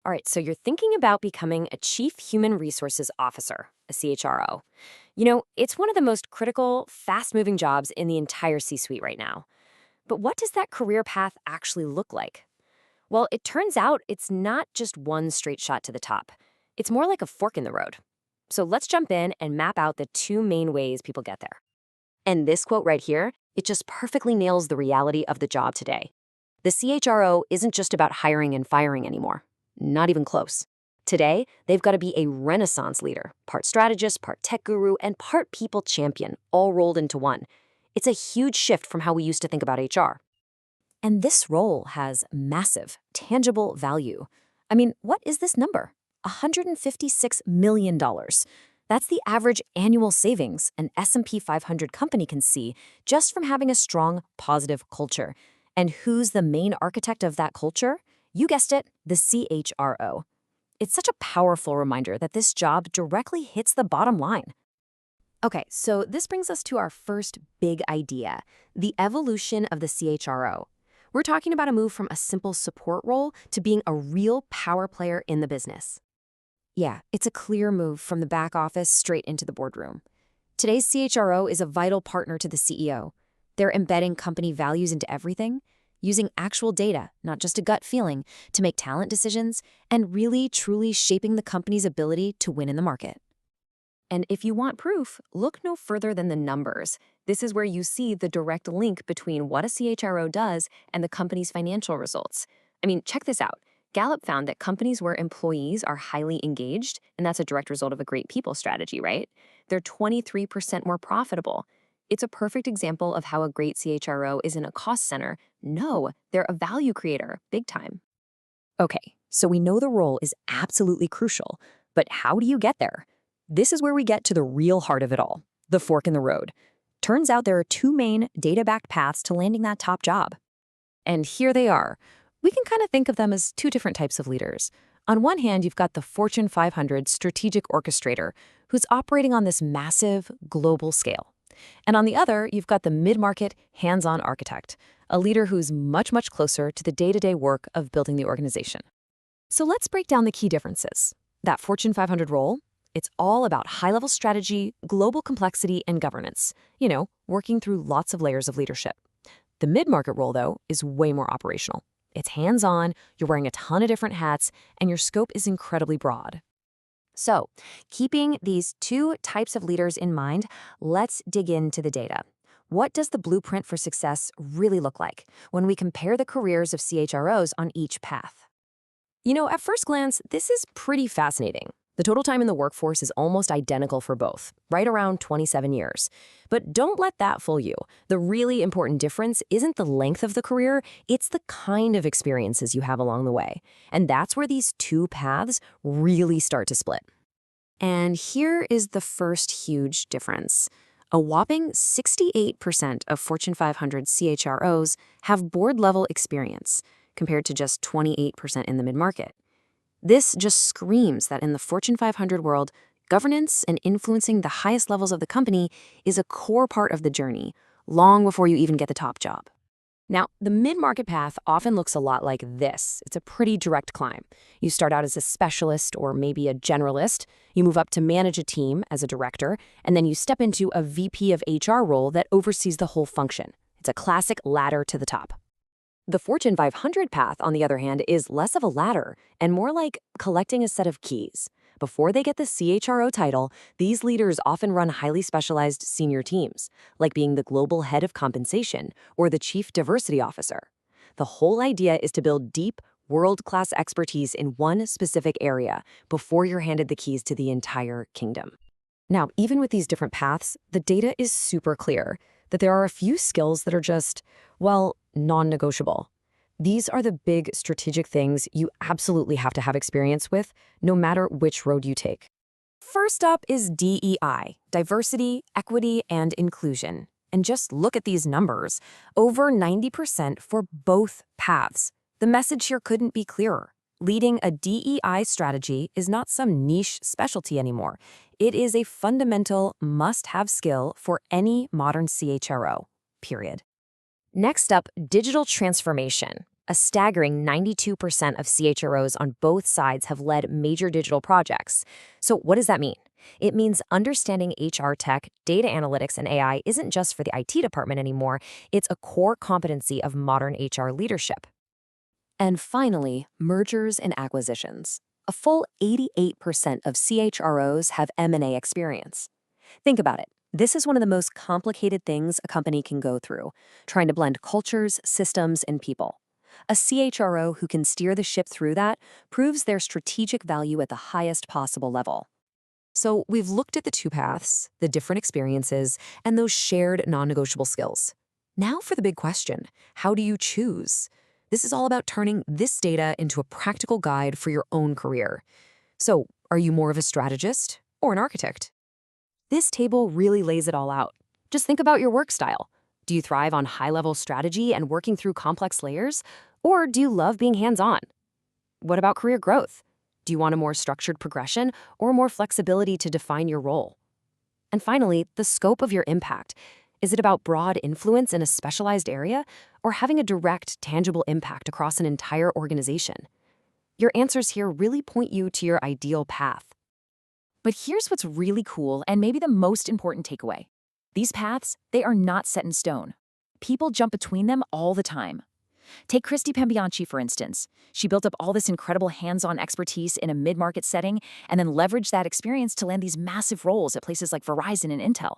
All right, so you're thinking about becoming a Chief Human Resources Officer, a CHRO. It's one of the most critical, fast moving jobs in the entire C suite right now. But what does that career path actually look like? Well, it turns out it's not just one straight shot to the top, it's more like a fork in the road. So let's jump in and map out the two main ways people get there. And this quote right here, it just perfectly nails the reality of the job today. The CHRO isn't just about hiring and firing anymore. Not even close. Today, they've got to be a renaissance leader, part strategist, part tech guru, and part people champion, all rolled into one. It's a huge shift from how we used to think about HR. And this role has massive, tangible value. I mean, what is this number? $156 million. That's the average annual savings an S&P 500 company can see just from having a strong, positive culture. And who's the main architect of that culture? You guessed it, the CHRO. It's such a powerful reminder that this job directly hits the bottom line. Okay, so this brings us to our first big idea, the evolution of the CHRO. We're talking about a move from a simple support role to being a real power player in the business. Yeah, it's a clear move from the back office straight into the boardroom. Today's CHRO is a vital partner to the CEO. They're embedding company values into everything, using actual data, not just a gut feeling, to make talent decisions, and really, truly shaping the company's ability to win in the market. And if you want proof, look no further than the numbers. This is where you see the direct link between what a CHRO does and the company's financial results. I mean, check this out. Gallup found that companies where employees are highly engaged, and that's a direct result of a great people strategy, right? They're 23% more profitable. It's a perfect example of how a great CHRO isn't a cost center. No, they're a value creator, big time. Okay, so we know the role is absolutely crucial, but how do you get there? This is where we get to the real heart of it all, the fork in the road. Turns out there are two main data-backed paths to landing that top job. And here they are. We can kind of think of them as two different types of leaders. On one hand, you've got the Fortune 500 strategic orchestrator who's operating on this massive global scale. And on the other, you've got the mid-market hands-on architect, a leader who's much, much closer to the day-to-day work of building the organization. So let's break down the key differences. That Fortune 500 role, it's all about high-level strategy, global complexity, and governance. Working through lots of layers of leadership. The mid-market role, though, is way more operational. It's hands-on, you're wearing a ton of different hats, and your scope is incredibly broad. So, keeping these two types of leaders in mind, let's dig into the data. What does the blueprint for success really look like when we compare the careers of CHROs on each path? At first glance, this is pretty fascinating. The total time in the workforce is almost identical for both, right around 27 years. But don't let that fool you. The really important difference isn't the length of the career, it's the kind of experiences you have along the way. And that's where these two paths really start to split. And here is the first huge difference. A whopping 68% of Fortune 500 CHROs have board-level experience, compared to just 28% in the mid-market. This just screams that in the Fortune 500 world, governance and influencing the highest levels of the company is a core part of the journey, long before you even get the top job. Now, the mid-market path often looks a lot like this. It's a pretty direct climb. You start out as a specialist or maybe a generalist, you move up to manage a team as a director, and then you step into a VP of HR role that oversees the whole function. It's a classic ladder to the top. The Fortune 500 path, on the other hand, is less of a ladder and more like collecting a set of keys. Before they get the CHRO title, these leaders often run highly specialized senior teams, like being the global head of compensation or the chief diversity officer. The whole idea is to build deep, world-class expertise in one specific area before you're handed the keys to the entire kingdom. Now, even with these different paths, the data is super clear that there are a few skills that are just, well, non-negotiable. These are the big strategic things you absolutely have to have experience with, no matter which road you take. First up is DEI, diversity, equity, and inclusion. And just look at these numbers, over 90% for both paths. The message here couldn't be clearer. Leading a DEI strategy is not some niche specialty anymore. It is a fundamental must-have skill for any modern CHRO, period. Next up, digital transformation. A staggering 92% of CHROs on both sides have led major digital projects. So, what does that mean? It means understanding HR tech, data analytics, and AI isn't just for the IT department anymore, it's a core competency of modern HR leadership. And finally, mergers and acquisitions. A full 88% of CHROs have M&A experience. Think about it. This is one of the most complicated things a company can go through, trying to blend cultures, systems, and people. A CHRO who can steer the ship through that proves their strategic value at the highest possible level. So we've looked at the two paths, the different experiences, and those shared non-negotiable skills. Now for the big question, how do you choose? This is all about turning this data into a practical guide for your own career. So, are you more of a strategist or an architect? This table really lays it all out. Just think about your work style. Do you thrive on high-level strategy and working through complex layers? Or do you love being hands-on? What about career growth? Do you want a more structured progression or more flexibility to define your role? And finally, the scope of your impact. Is it about broad influence in a specialized area or having a direct, tangible impact across an entire organization? Your answers here really point you to your ideal path. But here's what's really cool and maybe the most important takeaway. These paths, they are not set in stone. People jump between them all the time. Take Christy Pambianchi, for instance. She built up all this incredible hands-on expertise in a mid-market setting and then leveraged that experience to land these massive roles at places like Verizon and Intel.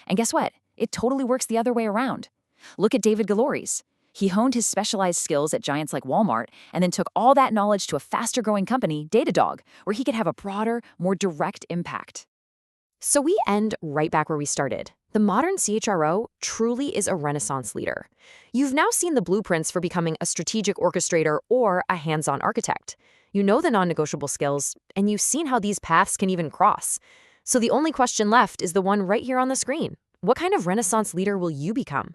And guess what? It totally works the other way around. Look at David Galoris. He honed his specialized skills at giants like Walmart and then took all that knowledge to a faster-growing company, Datadog, where he could have a broader, more direct impact. So we end right back where we started. The modern CHRO truly is a renaissance leader. You've now seen the blueprints for becoming a strategic orchestrator or a hands-on architect. You know the non-negotiable skills, and you've seen how these paths can even cross. So the only question left is the one right here on the screen. What kind of renaissance leader will you become?